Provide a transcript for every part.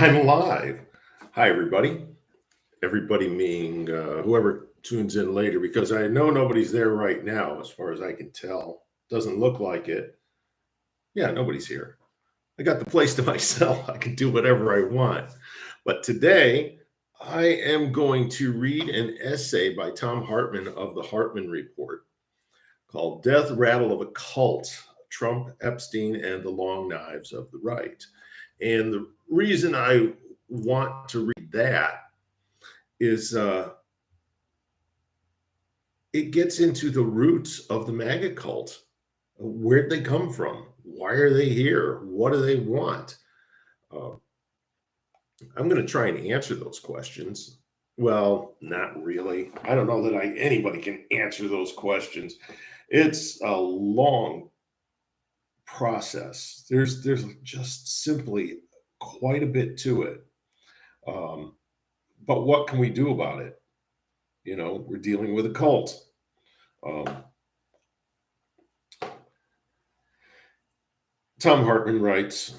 I'm live. Hi, everybody. Everybody meaning whoever tunes in later, because I know nobody's there right now, as far as I can tell. Doesn't look like it. Yeah, nobody's here. I got the place to myself. I can do whatever I want. But today, I am going to read an essay by Thom Hartmann of the Hartmann Report called Death Rattle of a Cult: Trump, Epstein, and the Long Knives of the Right. And the reason I want to read that is it gets into the roots of the MAGA cult. Where'd they come from? Why are they here? What do they want? Uh, I'm going to try and answer those questions. Well, not really. I don't know that anybody can answer those questions. It's a long process. There's just simply quite a bit to it. But what can we do about it? You know, we're dealing with a cult. Thom Hartmann writes,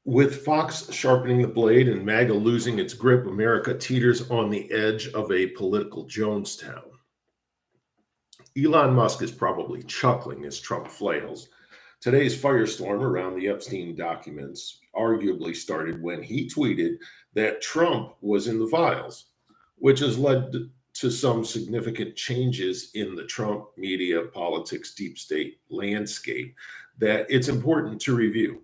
with Fox sharpening the blade and MAGA losing its grip, America teeters on the edge of a political Jonestown. Elon Musk is probably chuckling as Trump flails. Today's firestorm around the Epstein documents arguably started when he tweeted that Trump was in the files, which has led to some significant changes in the Trump media, politics, deep state landscape that it's important to review.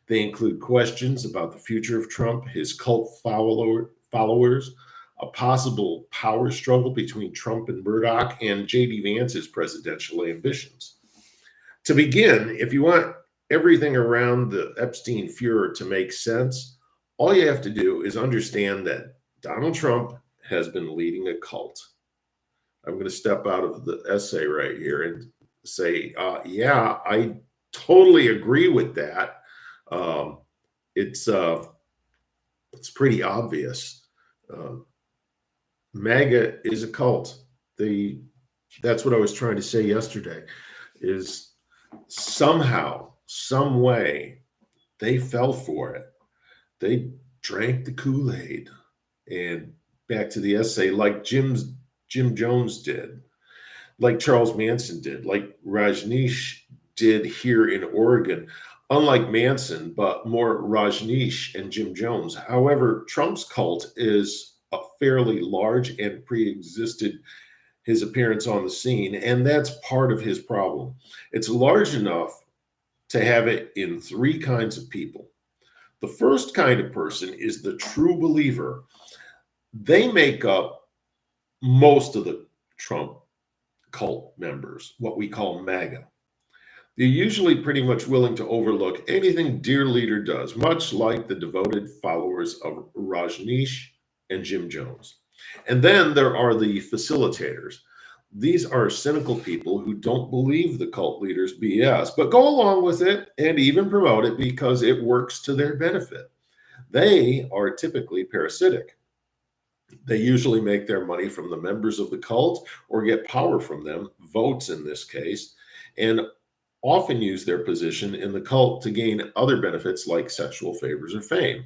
They include questions about the future of Trump, his cult followers, a possible power struggle between Trump and Murdoch, and J.D. Vance's presidential ambitions. To begin, if you want everything around the Epstein furor to make sense, all you have to do is understand that Donald Trump has been leading a cult. I'm going to step out of the essay right here and say, yeah, I totally agree with that. It's pretty obvious. MAGA is a cult. That's what I was trying to say yesterday, is somehow, some way, they fell for it. They drank the Kool-Aid. And back to the essay, like Jim Jones did, like Charles Manson did, like Rajneesh did here in Oregon. Unlike Manson, but more Rajneesh and Jim Jones. However, Trump's cult is a fairly large and pre-existed his appearance on the scene, and that's part of his problem. It's large enough to have it in three kinds of people. The first kind of person is the true believer. They make up most of the Trump cult members, what we call MAGA. They're usually pretty much willing to overlook anything dear leader does, much like the devoted followers of Rajneesh and Jim Jones. And then there are the facilitators. These are cynical people who don't believe the cult leaders' BS, but go along with it and even promote it because it works to their benefit. They are typically parasitic. They usually make their money from the members of the cult or get power from them, votes in this case, and often use their position in the cult to gain other benefits like sexual favors or fame.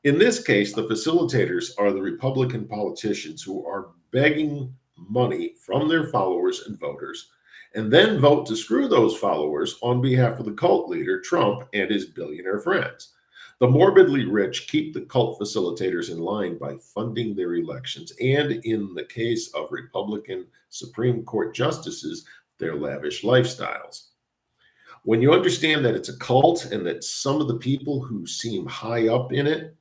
In this case, the facilitators are the Republican politicians who are begging money from their followers and voters, and then vote to screw those followers on behalf of the cult leader, Trump, and his billionaire friends. The morbidly rich keep the cult facilitators in line by funding their elections, and in the case of Republican Supreme Court justices, their lavish lifestyles. When you understand that it's a cult and that some of the people who seem high up in it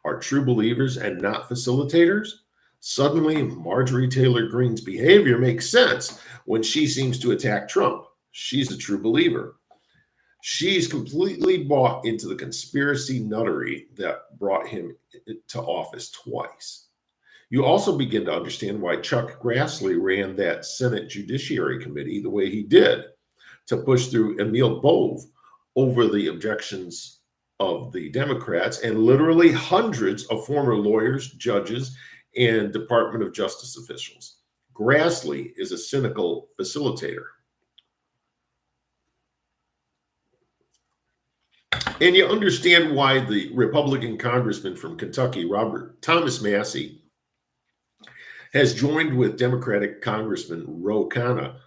are true believers and not facilitators, suddenly Marjorie Taylor Greene's behavior makes sense when she seems to attack Trump. She's a true believer. She's completely bought into the conspiracy nuttery that brought him to office twice. You also begin to understand why Chuck Grassley ran that Senate Judiciary Committee the way he did, to push through Emil Bove over the objections of the Democrats and literally hundreds of former lawyers, judges, and Department of Justice officials. Grassley is a cynical facilitator. And you understand why the Republican congressman from Kentucky, Robert Thomas Massey, has joined with Democratic Congressman Ro Khanna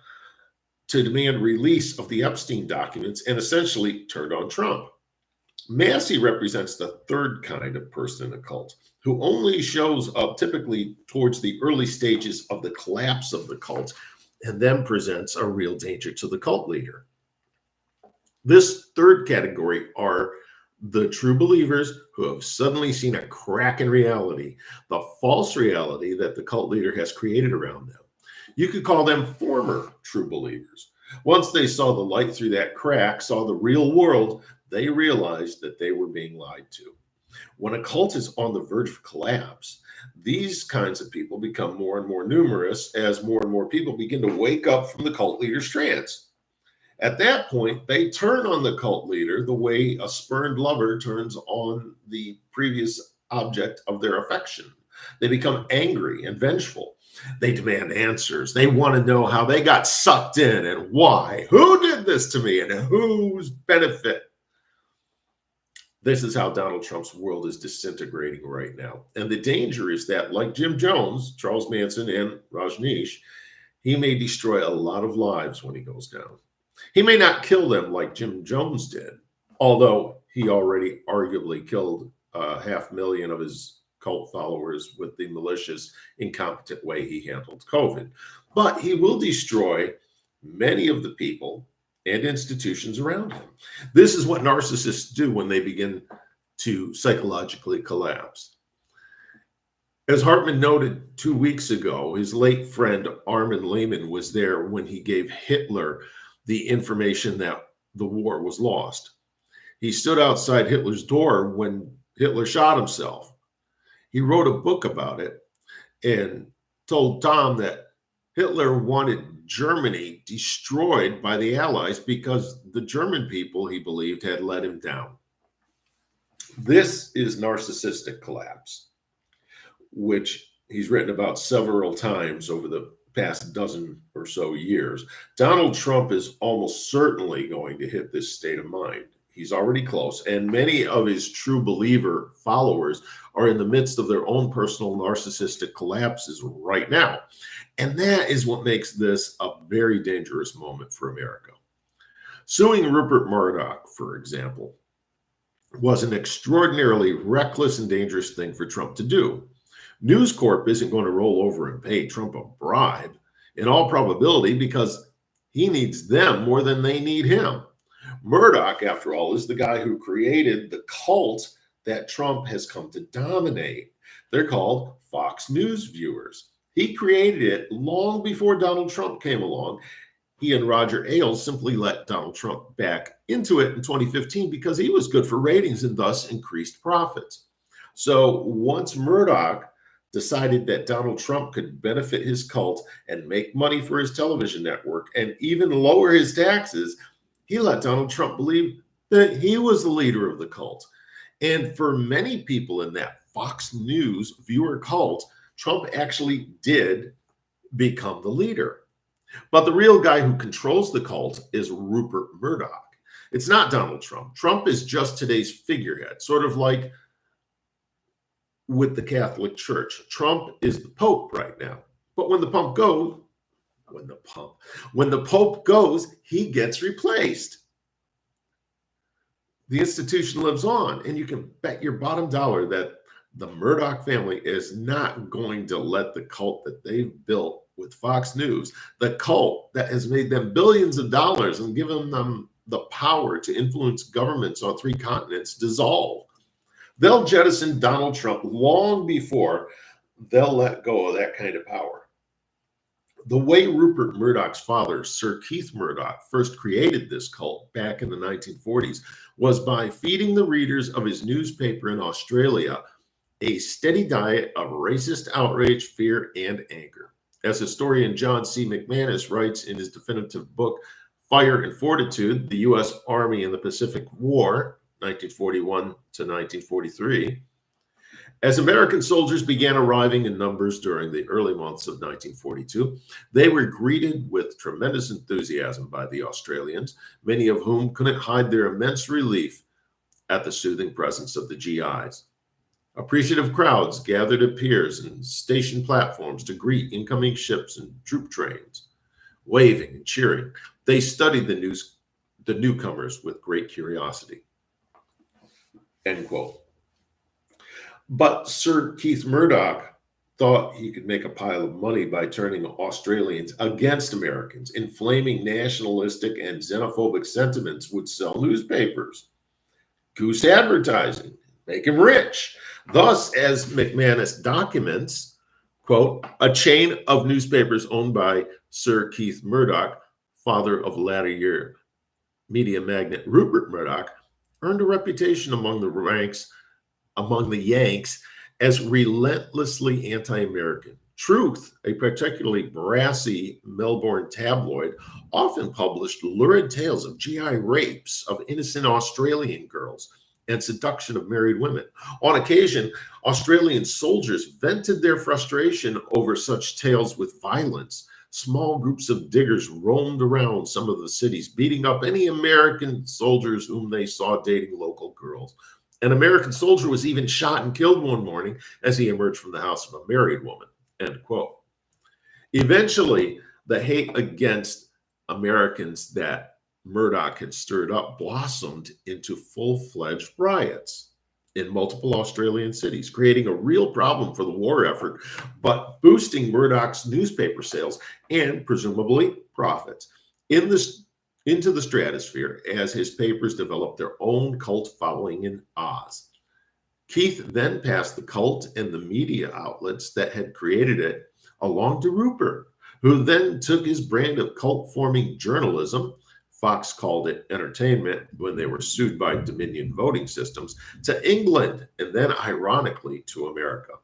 to demand release of the Epstein documents and essentially turned on Trump. Massey represents the third kind of person in a cult who only shows up typically towards the early stages of the collapse of the cult and then presents a real danger to the cult leader. This third category are the true believers who have suddenly seen a crack in reality, the false reality that the cult leader has created around them. You could call them former true believers. Once they saw the light through that crack, saw the real world, they realized that they were being lied to. When a cult is on the verge of collapse, these kinds of people become more and more numerous as more and more people begin to wake up from the cult leader's trance. At that point, they turn on the cult leader the way a spurned lover turns on the previous object of their affection. They become angry and vengeful. They demand answers. They want to know how they got sucked in and why. Who did this to me and whose benefit? This is how Donald Trump's world is disintegrating right now. And the danger is that, like Jim Jones, Charles Manson, and Rajneesh, he may destroy a lot of lives when he goes down. He may not kill them like Jim Jones did, although he already arguably killed 500,000 of his cult followers with the malicious, incompetent way he handled COVID. But he will destroy many of the people and institutions around him. This is what narcissists do when they begin to psychologically collapse. As Hartmann noted 2 weeks ago, his late friend Armin Lehman was there when he gave Hitler the information that the war was lost. He stood outside Hitler's door when Hitler shot himself. He wrote a book about it and told Tom that Hitler wanted Germany destroyed by the Allies because the German people, he believed, had let him down. This is narcissistic collapse, which he's written about several times over the past dozen or so years. Donald Trump is almost certainly going to hit this state of mind. He's already close, and many of his true believer followers are in the midst of their own personal narcissistic collapses right now. And that is what makes this a very dangerous moment for America. Suing Rupert Murdoch, for example, was an extraordinarily reckless and dangerous thing for Trump to do. News Corp isn't going to roll over and pay Trump a bribe, in all probability, because he needs them more than they need him. Murdoch, after all, is the guy who created the cult that Trump has come to dominate. They're called Fox News viewers. He created it long before Donald Trump came along. He and Roger Ailes simply let Donald Trump back into it in 2015 because he was good for ratings and thus increased profits. So once Murdoch decided that Donald Trump could benefit his cult and make money for his television network and even lower his taxes, he let Donald Trump believe that he was the leader of the cult. And for many people in that Fox News viewer cult, Trump actually did become the leader. But the real guy who controls the cult is Rupert Murdoch. It's not Donald Trump. Trump is just today's figurehead, sort of like with the Catholic Church. Trump is the Pope right now. But when the Pope goes, he gets replaced. The institution lives on, and you can bet your bottom dollar that the Murdoch family is not going to let the cult that they've built with Fox News, the cult that has made them billions of dollars and given them the power to influence governments on 3 continents, dissolve. They'll jettison Donald Trump long before they'll let go of that kind of power. The way Rupert Murdoch's father, Sir Keith Murdoch, first created this cult back in the 1940s was by feeding the readers of his newspaper in Australia a steady diet of racist outrage, fear, and anger. As historian John C. McManus writes in his definitive book, Fire and Fortitude, the U.S. Army in the Pacific War, 1941 to 1943, as American soldiers began arriving in numbers during the early months of 1942, they were greeted with tremendous enthusiasm by the Australians, many of whom couldn't hide their immense relief at the soothing presence of the GIs. Appreciative crowds gathered at piers and station platforms to greet incoming ships and troop trains. Waving and cheering, they studied the newcomers with great curiosity. End quote. But Sir Keith Murdoch thought he could make a pile of money by turning Australians against Americans. Inflaming nationalistic and xenophobic sentiments would sell newspapers. Goose advertising, make him rich. Thus, as McManus documents, quote, a chain of newspapers owned by Sir Keith Murdoch, father of latter-year media magnate Rupert Murdoch, earned a reputation among the Yanks as relentlessly anti-American. Truth, a particularly brassy Melbourne tabloid, often published lurid tales of GI rapes of innocent Australian girls and seduction of married women. On occasion, Australian soldiers vented their frustration over such tales with violence. Small groups of diggers roamed around some of the cities, beating up any American soldiers whom they saw dating local girls. An American soldier was even shot and killed one morning as he emerged from the house of a married woman, end quote. Eventually, the hate against Americans that Murdoch had stirred up blossomed into full-fledged riots in multiple Australian cities, creating a real problem for the war effort, but boosting Murdoch's newspaper sales and presumably profits into the stratosphere as his papers developed their own cult following in Oz. Keith then passed the cult and the media outlets that had created it along to Rupert, who then took his brand of cult-forming journalism, Fox called it entertainment when they were sued by Dominion voting systems, to England and then, ironically, to America.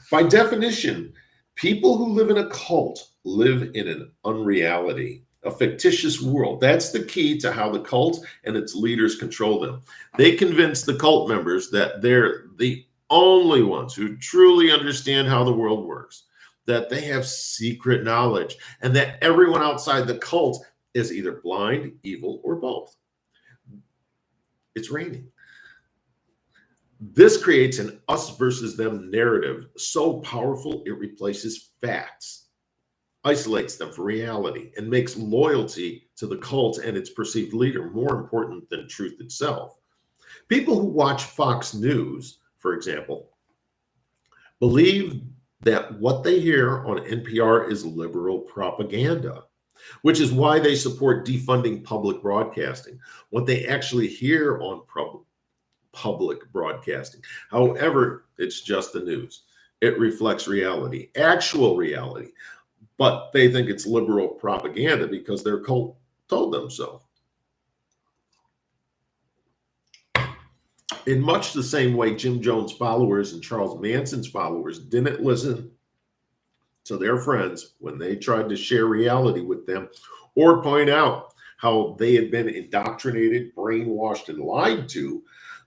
By definition, people who live in a cult live in an unreality, a fictitious world. That's the key to how the cult and its leaders control them. They convince the cult members that they're the only ones who truly understand how the world works, that they have secret knowledge, and that everyone outside the cult is either blind, evil, or both. It's raining. This creates an us versus them narrative so powerful it replaces facts, isolates them from reality, and makes loyalty to the cult and its perceived leader more important than truth itself. People who watch Fox News, for example, believe that what they hear on NPR is liberal propaganda, which is why they support defunding public broadcasting. What they actually hear on public broadcasting, however, it's just the news. It reflects reality, actual reality, but they think it's liberal propaganda because their cult told them so. In much the same way Jim Jones' followers and Charles Manson's followers didn't listen to their friends when they tried to share reality with them or point out how they had been indoctrinated, brainwashed, and lied to,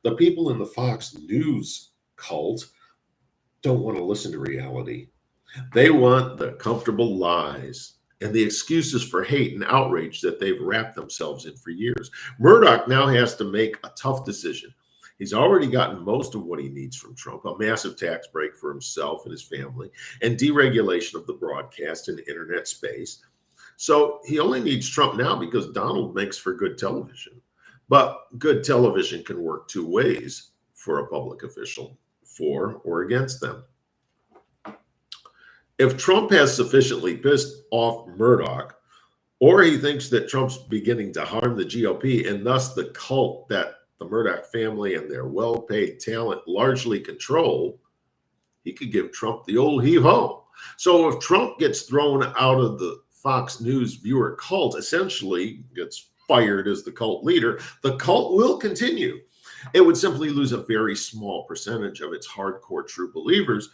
the people in the Fox News cult don't want to listen to reality. They want the comfortable lies and the excuses for hate and outrage that they've wrapped themselves in for years. Murdoch now has to make a tough decision. He's already gotten most of what he needs from Trump, a massive tax break for himself and his family, and deregulation of the broadcast and internet space. So he only needs Trump now because Donald makes for good television. But good television can work two ways for a public official, for or against them. If Trump has sufficiently pissed off Murdoch, or he thinks that Trump's beginning to harm the GOP and thus the cult that the Murdoch family and their well-paid talent largely control, he could give Trump the old heave-ho. So if Trump gets thrown out of the Fox News viewer cult, essentially gets fired as the cult leader, the cult will continue. It would simply lose a very small percentage of its hardcore true believers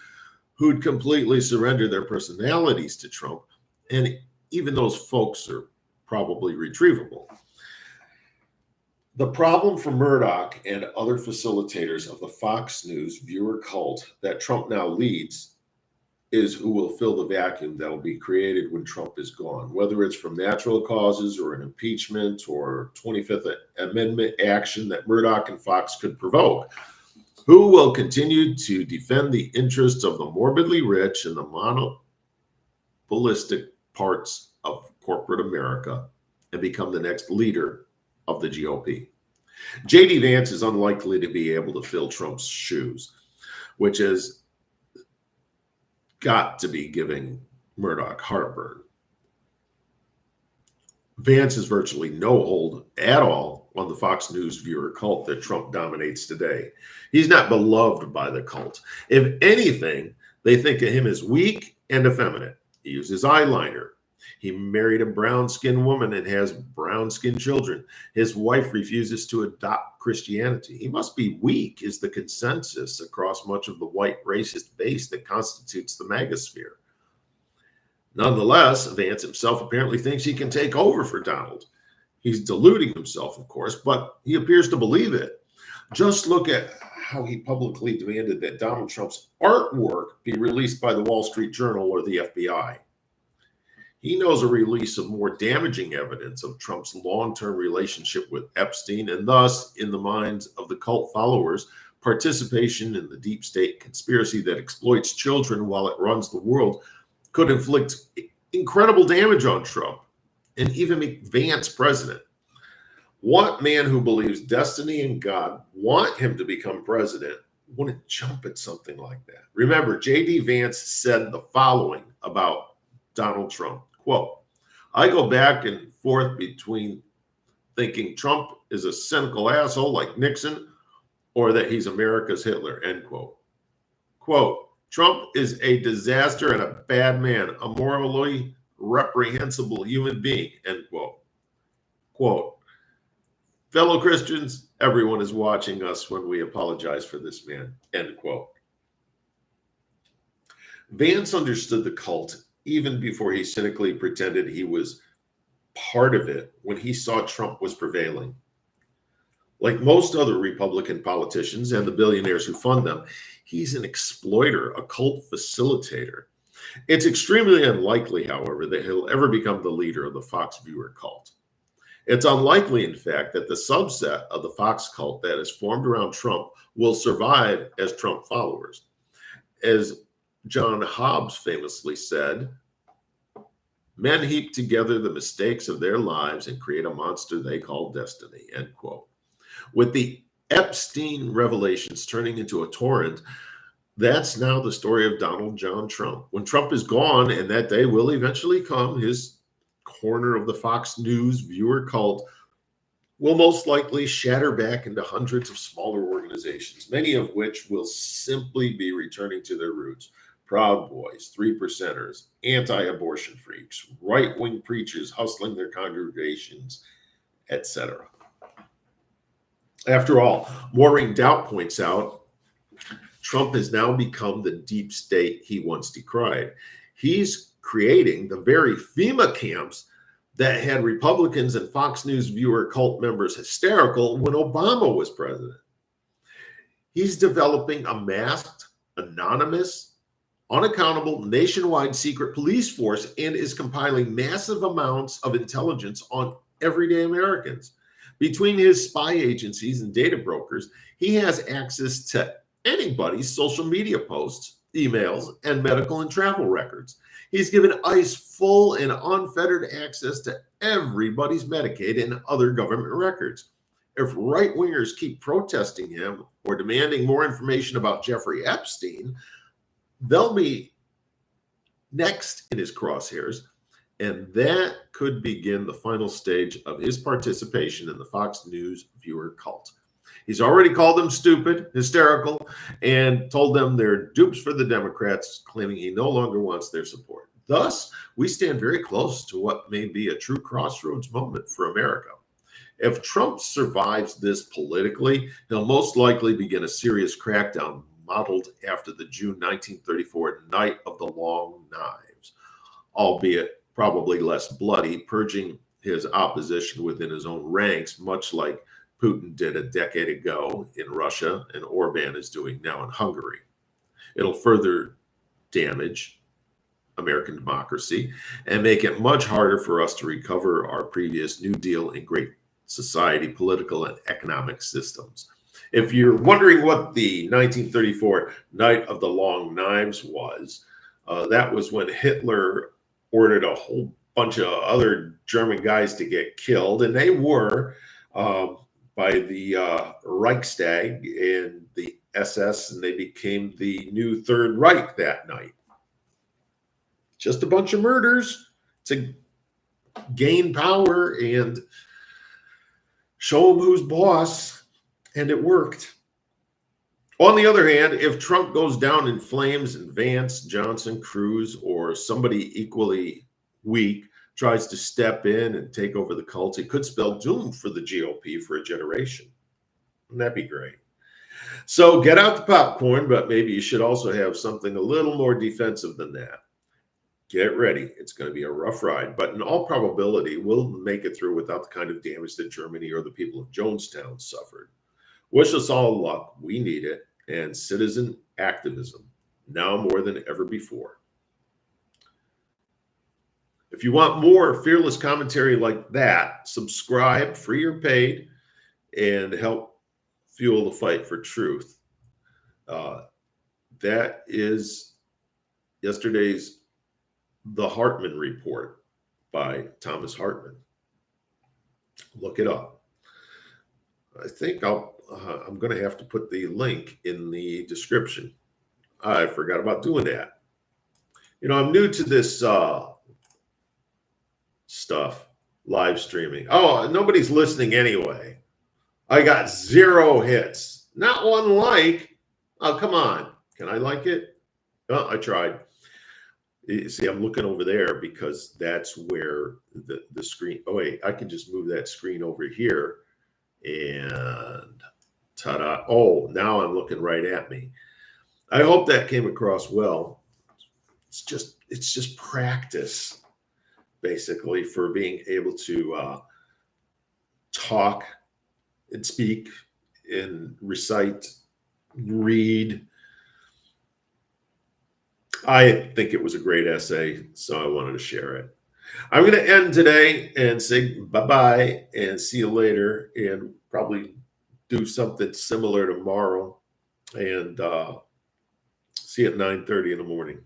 who'd completely surrender their personalities to Trump, and even those folks are probably retrievable. The problem for Murdoch and other facilitators of the Fox News viewer cult that Trump now leads is who will fill the vacuum that will be created when Trump is gone, whether it's from natural causes or an impeachment or 25th Amendment action that Murdoch and Fox could provoke. Who will continue to defend the interests of the morbidly rich and the monopolistic parts of corporate America and become the next leader of the GOP? J.D. Vance is unlikely to be able to fill Trump's shoes, which has got to be giving Murdoch heartburn. Vance has virtually no hold at all on the Fox News viewer cult that Trump dominates today. He's not beloved by the cult. If anything, they think of him as weak and effeminate. He uses eyeliner. He married a brown-skinned woman and has brown-skinned children. His wife refuses to adopt Christianity. He must be weak is the consensus across much of the white racist base that constitutes the MAGA sphere. Nonetheless, Vance himself apparently thinks he can take over for Donald. He's deluding himself, of course, but he appears to believe it. Just look at how he publicly demanded that Donald Trump's artwork be released by the Wall Street Journal or the FBI. He knows a release of more damaging evidence of Trump's long-term relationship with Epstein and thus, in the minds of the cult followers, participation in the deep state conspiracy that exploits children while it runs the world could inflict incredible damage on Trump and even make Vance president. What man who believes destiny and God want him to become president wouldn't jump at something like that? Remember, J.D. Vance said the following about Donald Trump, quote, "I go back and forth between thinking Trump is a cynical asshole like Nixon or that he's America's Hitler," end quote. Quote, "Trump is a disaster and a bad man, a morally reprehensible human being," end quote. Quote, "Fellow Christians, everyone is watching us when we apologize for this man," end quote. Vance understood the cult even before he cynically pretended he was part of it when he saw Trump was prevailing. Like most other Republican politicians and the billionaires who fund them, he's an exploiter, a cult facilitator. It's extremely unlikely, however, that he'll ever become the leader of the Fox viewer cult. It's unlikely, in fact, that the subset of the Fox cult that is formed around Trump will survive as Trump followers. As John Hobbes famously said, "Men heap together the mistakes of their lives and create a monster they call destiny," end quote. With the Epstein revelations turning into a torrent, that's now the story of Donald John Trump. When Trump is gone, and that day will eventually come, his corner of the Fox News viewer cult will most likely shatter back into hundreds of smaller organizations, many of which will simply be returning to their roots. Proud Boys, 3%ers, anti-abortion freaks, right-wing preachers hustling their congregations, etc. After all, Maureen Dowd points out, Trump has now become the deep state he once decried. He's creating the very FEMA camps that had Republicans and Fox News viewer cult members hysterical when Obama was president. He's developing a masked, anonymous, unaccountable, nationwide secret police force and is compiling massive amounts of intelligence on everyday Americans. Between his spy agencies and data brokers, he has access to anybody's social media posts, emails, and medical and travel records. He's given ICE full and unfettered access to everybody's Medicaid and other government records. If right-wingers keep protesting him or demanding more information about Jeffrey Epstein, they'll be next in his crosshairs, and that could begin the final stage of his participation in the Fox News viewer cult. He's already called them stupid, hysterical, and told them they're dupes for the Democrats, claiming he no longer wants their support. Thus, we stand very close to what may be a true crossroads moment for America. If Trump survives this politically, he'll most likely begin a serious crackdown modeled after the June 1934 Night of the Long Knives, albeit probably less bloody, purging his opposition within his own ranks, much like Putin did a decade ago in Russia and Orban is doing now in Hungary. It'll further damage American democracy and make it much harder for us to recover our previous New Deal and Great Society political and economic systems. If you're wondering what the 1934 Night of the Long Knives was, that was when Hitler ordered a whole bunch of other German guys to get killed, and they were by the Reichstag and the SS, and they became the new Third Reich that night. Just a bunch of murders to gain power and show them who's boss, and it worked. On the other hand, if Trump goes down in flames and Vance, Johnson, Cruz, or somebody equally weak tries to step in and take over the cult, it could spell doom for the GOP for a generation. Wouldn't that be great? So get out the popcorn, but maybe you should also have something a little more defensive than that. Get ready. It's going to be a rough ride, but in all probability, we'll make it through without the kind of damage that Germany or the people of Jonestown suffered. Wish us all luck. We need it. And citizen activism, now more than ever before. If you want more fearless commentary like that, subscribe, free or paid, and help fuel the fight for truth. That is yesterday's The Hartmann Report by Thom Hartmann. Look it up. I think I'm going to have to put the link in the description. I forgot about doing that. You know, I'm new to this stuff, live streaming. Oh, nobody's listening anyway. I got 0 hits, not one like. Oh, come on. Can I like it? Oh, I tried. You see, I'm looking over there because that's where the screen. Oh, wait, I can just move that screen over here. And ta-da. Oh, now I'm looking right at me. I hope that came across well. It's just practice, basically, for being able to talk and speak and recite, read. I think it was a great essay, so I wanted to share it. I'm going to end today and say bye-bye and see you later, and probably do something similar tomorrow, and see you at 9:30 in the morning.